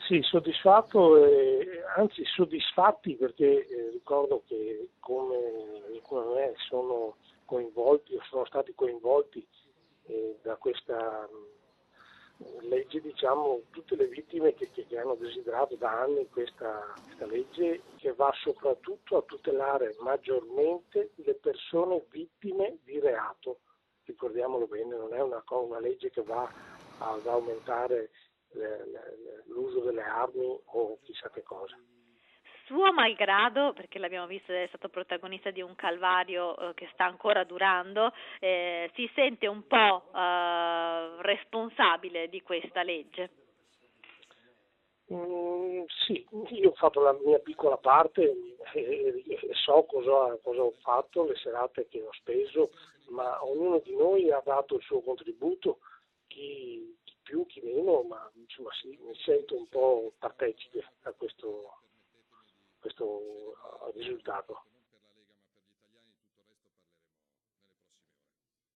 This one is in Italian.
Sì, soddisfatto e anzi soddisfatti perché ricordo che come me sono coinvolti o sono stati coinvolti da questa legge, diciamo, tutte le vittime che hanno desiderato da anni questa legge che va soprattutto a tutelare maggiormente le persone vittime di reato. Ricordiamolo bene, non è una legge che va ad aumentare l'uso delle armi o chissà che cosa. Suo malgrado, perché l'abbiamo visto, è stato protagonista di un calvario che sta ancora durando, si sente un po' responsabile di questa legge. Sì, io ho fatto la mia piccola parte e so cosa ho fatto, le serate che ho speso, ma ognuno di noi ha dato il suo contributo, chi più, chi meno, ma insomma sì, mi sento un po' partecipe a questo risultato.